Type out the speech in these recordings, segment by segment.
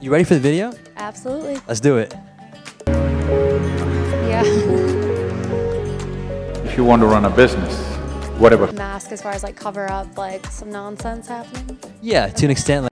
You ready for the video? Absolutely. Let's do it. Yeah. If you want to run a business, whatever. Mask as far as like cover up like some nonsense happening. Yeah, to an extent.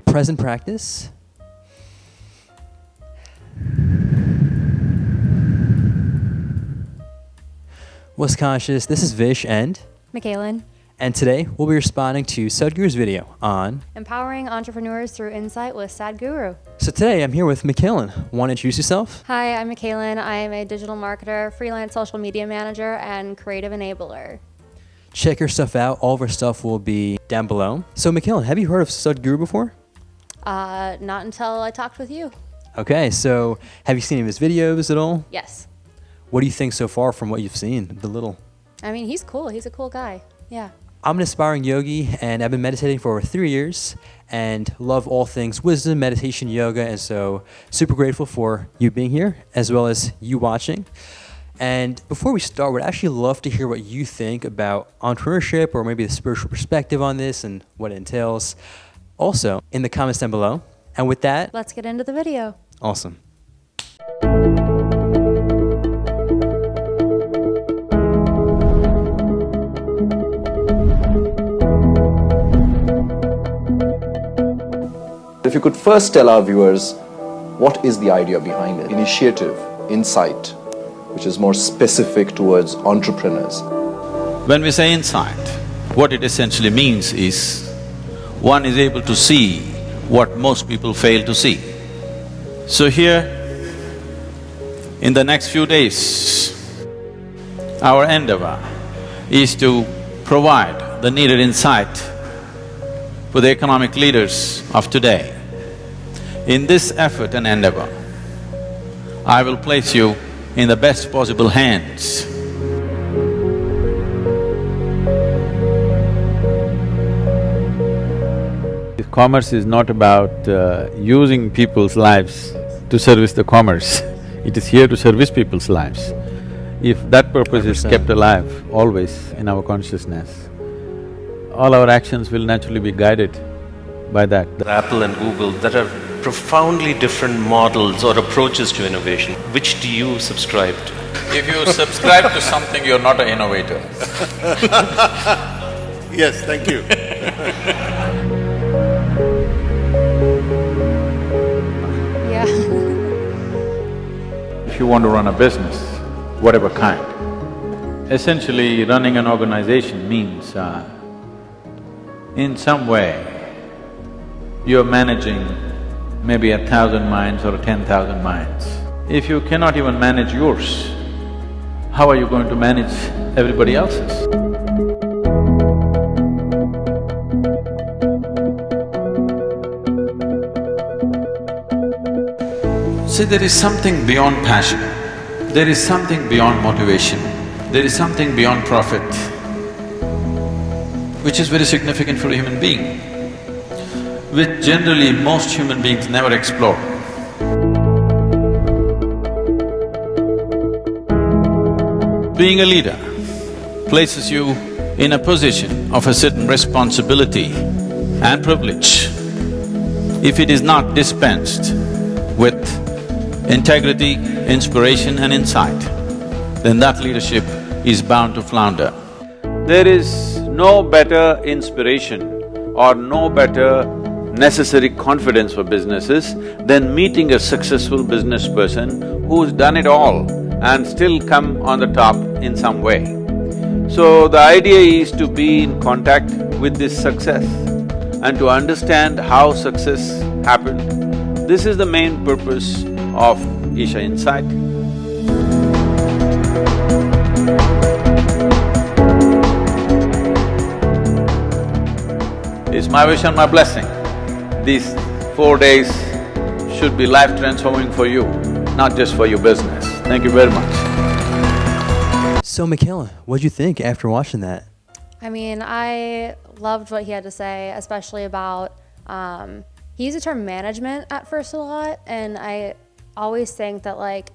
Present practice. What's conscious? This is Vish and McKaylyn. And today we'll be responding to Sadhguru's video on Empowering entrepreneurs through insight with Sadhguru. So today I'm here with McKaylyn. Want to introduce yourself? Hi, I'm McKaylyn. I am a digital marketer, freelance social media manager, and creative enabler. Check your stuff out. All of our stuff will be down below. So McKaylyn, have you heard of Sadhguru before? Not until I talked with you. Okay, so have you seen any of his videos at all? Yes. What do you think so far from what you've seen, the little? I mean, he's cool. He's a cool guy. Yeah. I'm an aspiring yogi, and I've been meditating for over 3 years and love all things wisdom, meditation, yoga, and so super grateful for you being here as well as you watching. And before we start, we'd actually love to hear what you think about entrepreneurship or maybe the spiritual perspective on this and what it entails. Also, in the comments down below. And with that, Let's get into the video. awesome. If you could first tell our viewers, what is the idea behind it? Initiative, insight, which is more specific towards entrepreneurs. When we say insight, what it essentially means is one is able to see what most people fail to see. So here, in the next few days, our endeavor is to provide the needed insight for the economic leaders of today. In this effort and endeavor, I will place you in the best possible hands. Commerce is not about using people's lives to service the commerce. It is here to service people's lives. If that purpose is 100%. kept alive always in our consciousness, all our actions will naturally be guided by that. Apple and Google, that are profoundly different models or approaches to innovation. Which do you subscribe to? If you subscribe to something, you're not an innovator. Yes, thank you. Yeah. If you want to run a business, whatever kind. Essentially, running an organization means, in some way, you're managing maybe 1,000 minds or 10,000 minds. If you cannot even manage yours, how are you going to manage everybody else's? See, there is something beyond passion, there is something beyond motivation, there is something beyond profit, which is very significant for a human being, which generally most human beings never explore. Being a leader places you in a position of a certain responsibility and privilege. If it is not dispensed with integrity, inspiration and insight, then that leadership is bound to flounder. There is no better inspiration or no better necessary confidence for businesses than meeting a successful business person who's done it all and still come on the top in some way. So the idea is to be in contact with this success and to understand how success happened. This is the main purpose of Isha Insight. It's my wish and my blessing. These 4 days should be life-transforming for you, not just for your business. Thank you very much. So McKaylyn, what'd you think after watching that? I mean, I loved what he had to say, especially about, he used the term management at first a lot, and I always think that like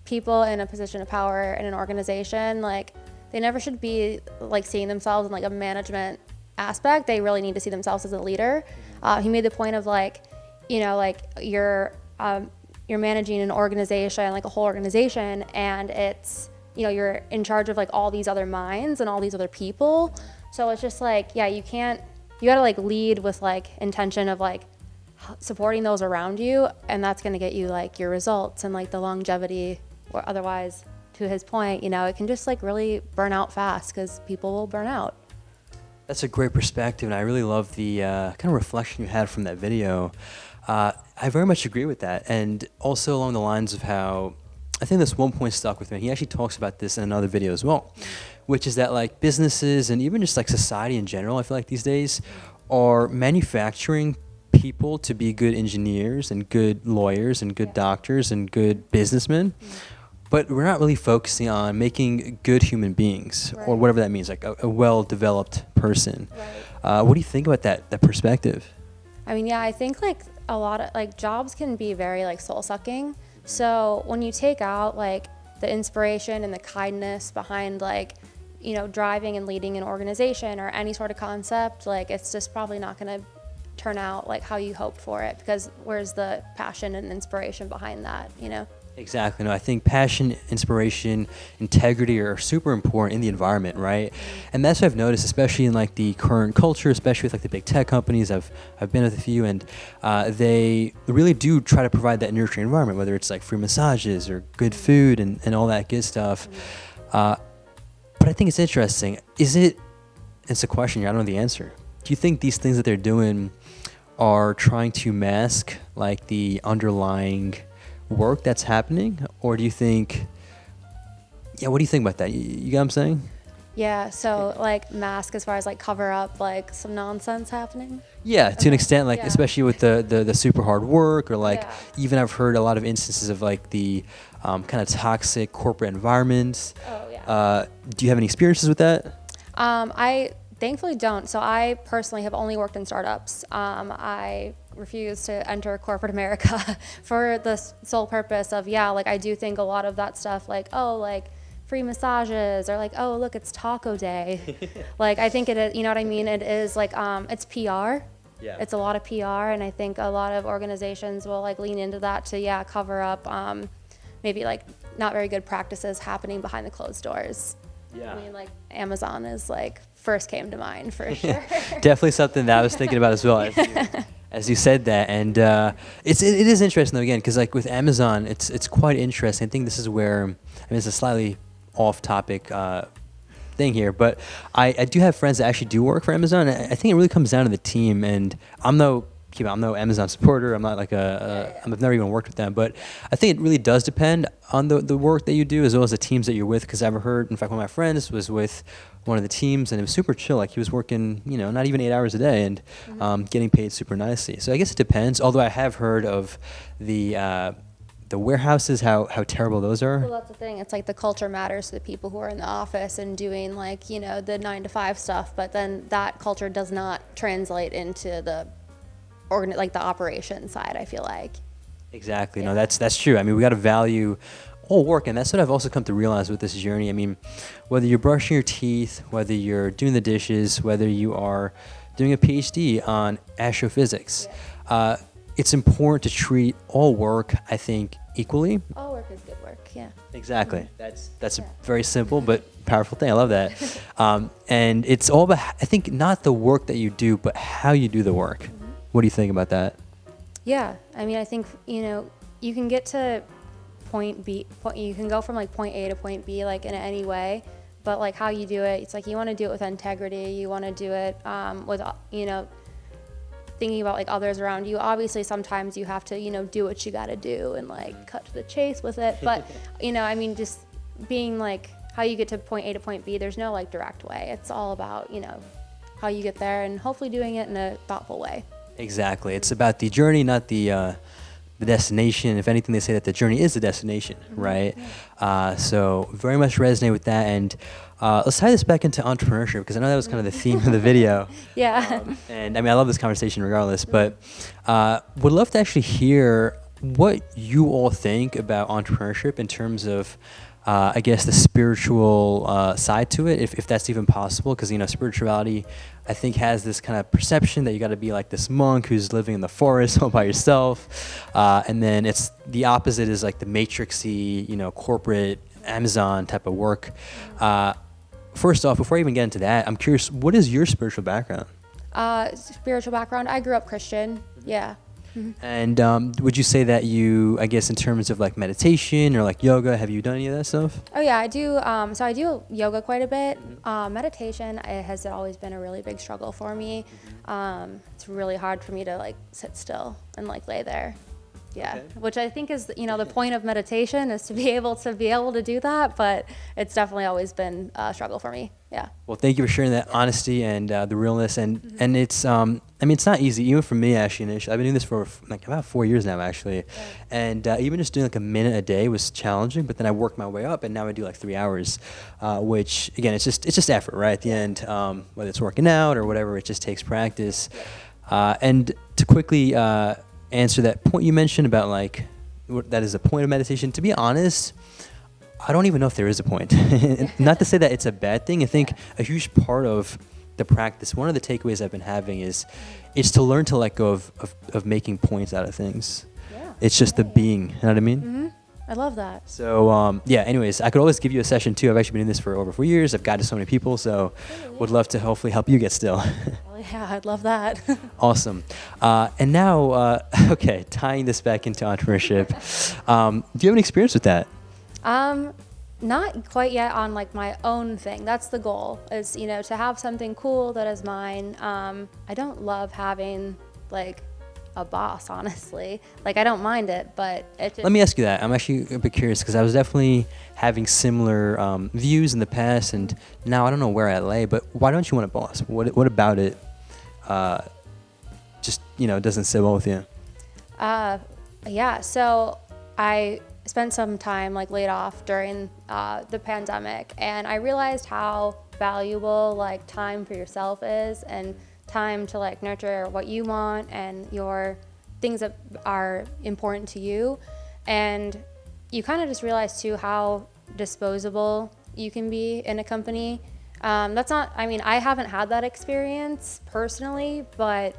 people in a position of power in an organization, like they never should be like seeing themselves in like a management aspect, they really need to see themselves as a leader. He made the point of like, you know, like you're managing an organization, like a whole organization, and it's, you know, you're in charge of like all these other minds and all these other people. So it's just like, yeah, you gotta like lead with like intention of like supporting those around you, and that's gonna get you like your results and like the longevity. Or otherwise, to his point, you know, it can just like really burn out fast because people will burn out. That's a great perspective, and I really love the kind of reflection you had from that video. I very much agree with that, and also along the lines of how I think this one point stuck with me. He actually talks about this in another video as well, which is that like businesses and even just like society in general, I feel like these days are manufacturing people to be good engineers and good lawyers and good doctors and good businessmen. But we're not really focusing on making good human beings, or whatever that means, like a well-developed person. What do you think about that perspective? I mean, yeah, I think like a lot of like jobs can be very like soul-sucking. So when you take out like the inspiration and the kindness behind like, you know, driving and leading an organization or any sort of concept, like it's just probably not going to turn out like how you hoped for it, because where's the passion and inspiration behind that, you know? Exactly. No, I think passion, inspiration, integrity are super important in the environment, right? And that's what I've noticed, especially in like the current culture, especially with like the big tech companies. I've been with a few, and they really do try to provide that nurturing environment, whether it's like free massages or good food and all that good stuff. But I think it's interesting. It's a question here, I don't know the answer. Do you think these things that they're doing are trying to mask like the underlying work that's happening, or do you think, what do you think about that? You get what I'm saying? Yeah, so like mask as far as like cover up like some nonsense happening? Yeah, to an extent, like especially with the super hard work, or like even I've heard a lot of instances of like the kind of toxic corporate environments. Do you have any experiences with that? I thankfully don't. So I personally have only worked in startups. I refuse to enter corporate America for the sole purpose of, like I do think a lot of that stuff, like, oh, like free massages, or like, oh, look, it's taco day. Like, I think it is, you know what I mean? It is like, it's PR. Yeah. It's a lot of PR. And I think a lot of organizations will like lean into that to, cover up maybe like not very good practices happening behind the closed doors. Yeah. I mean, like Amazon is like first came to mind for sure. Definitely something that I was thinking about as well. As you said that, and it is interesting though, again, because like with Amazon, it's quite interesting. I think this is where, I mean, it's a slightly off-topic thing here, but I do have friends that actually do work for Amazon. I think it really comes down to the team, and I'm no Amazon supporter. I'm not like I've never even worked with them, but I think it really does depend on the work that you do as well as the teams that you're with. Because I've heard, in fact, one of my friends was with one of the teams, and it was super chill. Like he was working, not even 8 hours a day, and getting paid super nicely. So I guess it depends. Although I have heard of the warehouses, how terrible those are. Well, that's the thing. It's like the culture matters to the people who are in the office and doing like the 9-to-5 stuff, but then that culture does not translate into the the operation side, I feel like. Exactly. No, that's true. I mean, we got to value all work, and that's what I've also come to realize with this journey. I mean, whether you're brushing your teeth, whether you're doing the dishes, whether you are doing a PhD on astrophysics, it's important to treat all work, I think, equally. All work is good work, yeah. Exactly. That's a very simple but powerful thing. I love that. And it's all about, I think, not the work that you do, but how you do the work. What do you think about that? Yeah, I mean, I think, you can get to point B, you can go from like point A to point B like in any way, but like how you do it, it's like you want to do it with integrity, you want to do it with, thinking about like others around you. Obviously, sometimes you have to, do what you got to do and like cut to the chase with it, but, I mean, just being like how you get to point A to point B, there's no like direct way. It's all about, how you get there and hopefully doing it in a thoughtful way. Exactly. It's about the journey, not the destination. If anything, they say that the journey is the destination, right? Yeah. So very much resonate with that. And let's tie this back into entrepreneurship, because I know that was kind of the theme of the video. Yeah. And I mean, I love this conversation regardless, but would love to actually hear what you all think about entrepreneurship in terms of I guess the spiritual side to it, if that's even possible, because spirituality, I think, has this kind of perception that you got to be like this monk who's living in the forest all by yourself, and then it's the opposite is like the matrixy, corporate Amazon type of work. First off, before I even get into that, I'm curious, what is your spiritual background? Spiritual background, I grew up Christian. Yeah. And would you say that you, I guess, in terms of like meditation or like yoga, have you done any of that stuff? Oh yeah, I do. So I do yoga quite a bit. Meditation has always been a really big struggle for me. It's really hard for me to like sit still and like lay there. Yeah, okay. Which I think is, the point of meditation is to be able to do that, but it's definitely always been a struggle for me. Yeah. Well, thank you for sharing that honesty and the realness, and it's it's not easy even for me actually. Initially, I've been doing this for like about 4 years now actually, yeah. And even just doing like a minute a day was challenging, but then I worked my way up, and now I do like 3 hours, which again it's just effort, right? At the end, whether it's working out or whatever, it just takes practice. And to quickly answer that point you mentioned about like that is a point of meditation. To be honest, I don't even know if there is a point. Not to say that it's a bad thing. I think a huge part of the practice, one of the takeaways I've been having is to learn to let go of making points out of things. Yeah. It's just the being, you know what I mean? Mm-hmm. I love that. So anyways, I could always give you a session too. I've actually been in this for over 4 years. I've guided so many people, so would love to hopefully help you get still. Well, yeah, I'd love that. Awesome. And now, okay, tying this back into entrepreneurship, do you have any experience with that? Not quite yet on like my own thing. That's the goal, is, to have something cool that is mine. I don't love having like a boss, honestly. Like, I don't mind it, but it just... Let me ask you that. I'm actually a bit curious because I was definitely having similar views in the past, and now I don't know where I lay, but why don't you want a boss? What about it just, doesn't sit well with you? Yeah, so I spent some time like laid off during the pandemic, and I realized how valuable like time for yourself is, and time to like nurture what you want and your things that are important to you. And you kind of just realize too how disposable you can be in a company. I haven't had that experience personally, but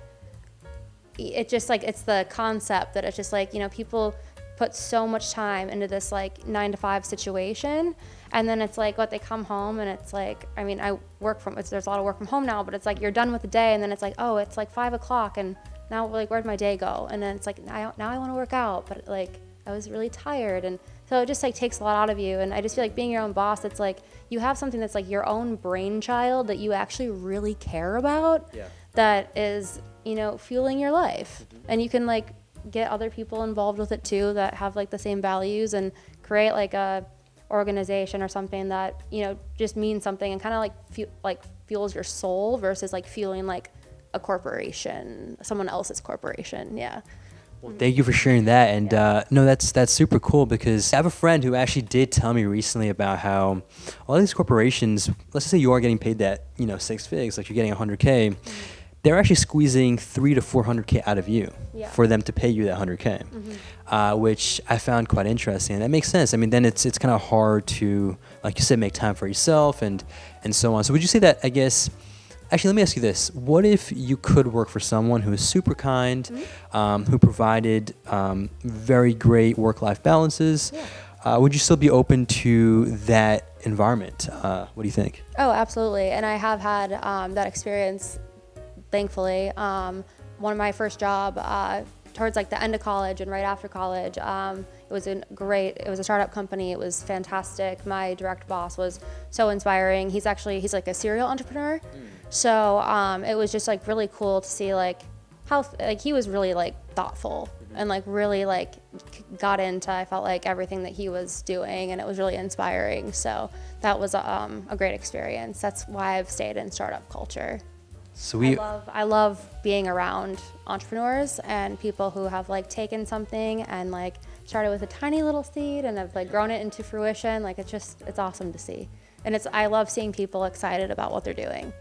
it just like, it's the concept that it's just like, people put so much time into this like 9-to-5 situation, and then it's like they come home and it's like, there's a lot of work from home now, but it's like you're done with the day, and then it's like, oh, it's like 5 o'clock, and now like where'd my day go? And then it's like now I want to work out, but like I was really tired, and so it just like takes a lot out of you. And I just feel like being your own boss, it's like you have something that's like your own brainchild that you actually really care about, that is fueling your life, and you can like get other people involved with it too that have like the same values, and create like a organization or something that just means something, and kind of like fuels your soul versus like feeling like a corporation, someone else's corporation. Yeah. Well, thank you for sharing that. And no, that's super cool, because I have a friend who actually did tell me recently about how all these corporations, let's say you are getting paid that 6 figs, like you're getting 100K. They're actually squeezing 300 to 400K out of you for them to pay you that 100K, which I found quite interesting. And that makes sense. I mean, then it's kind of hard to, like you said, make time for yourself and so on. So would you say that, I guess, actually, let me ask you this. What if you could work for someone who is super kind, who provided very great work-life balances? Yeah. Would you still be open to that environment? What do you think? Oh, absolutely. And I have had that experience, thankfully. One of my first job towards like the end of college and right after college, it was a startup company. It was fantastic. My direct boss was so inspiring. He's like a serial entrepreneur. So it was just like really cool to see like how like he was really like thoughtful and like really like got into, I felt like, everything that he was doing, and it was really inspiring. So that was a great experience. That's why I've stayed in startup culture. So I love being around entrepreneurs and people who have like taken something and like started with a tiny little seed and have like grown it into fruition. Like it's awesome to see. And I love seeing people excited about what they're doing.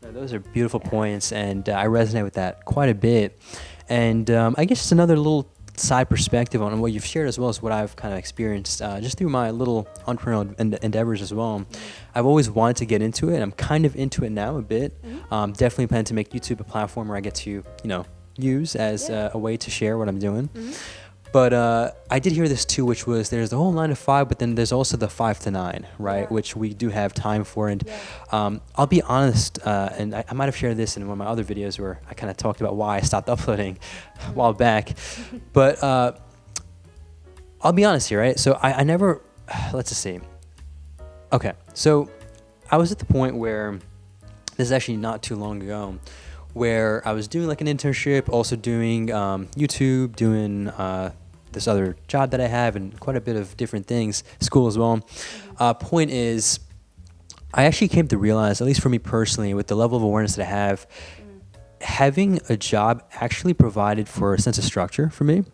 Those are beautiful points, and I resonate with that quite a bit. And I guess just another little side perspective on what you've shared as well as what I've kind of experienced just through my little entrepreneurial endeavors as well. I've always wanted to get into it. I'm kind of into it now a bit. Definitely plan to make YouTube a platform where I get to, use as a way to share what I'm doing. But I did hear this too, which was there's the whole 9 to 5, but then there's also the 5 to 9, right? Which we do have time for. And I'll be honest, and I might have shared this in one of my other videos where I kind of talked about why I stopped uploading a while back. But I'll be honest here, right? So I never, let's just see. Okay, so I was at the point where, this is actually not too long ago, where I was doing like an internship, also doing YouTube, doing this other job that I have, and quite a bit of different things, school as well. Point is, I actually came to realize, at least for me personally, with the level of awareness that I have, having a job actually provided for a sense of structure for me,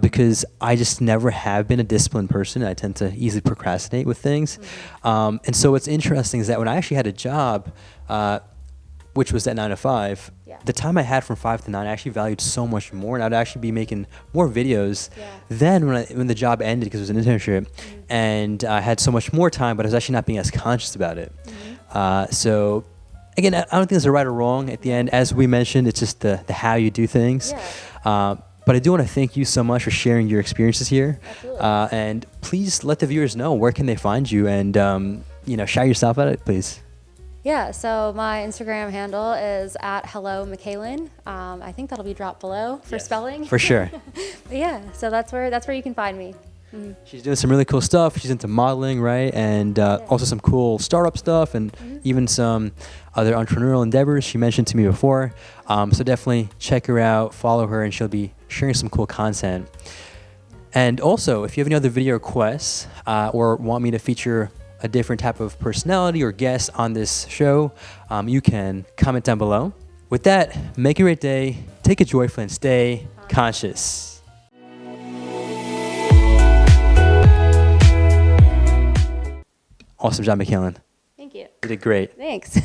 because I just never have been a disciplined person. I tend to easily procrastinate with things. And so what's interesting is that when I actually had a job, which was that 9 to 5, the time I had from 5 to 9, I actually valued so much more, and I'd actually be making more videos than when the job ended, because it was an internship, and I had so much more time, but I was actually not being as conscious about it. So again, I don't think there's a right or wrong at the end. As we mentioned, it's just the how you do things. But I do want to thank you so much for sharing your experiences here. And please let the viewers know, where can they find you, and shout yourself at it, please. Yeah, so my Instagram handle is at Hello McKaylyn. I think that'll be dropped below for spelling. For sure. But yeah, so that's where you can find me. She's doing some really cool stuff. She's into modeling, right? And also some cool startup stuff, and even some other entrepreneurial endeavors she mentioned to me before. So definitely check her out, follow her, and she'll be sharing some cool content. And also, if you have any other video requests or want me to feature a different type of personality or guest on this show, you can comment down below. With that, make a great day, take it joyful, and stay conscious. Awesome job, McKaylyn. Thank you. You did great. Thanks.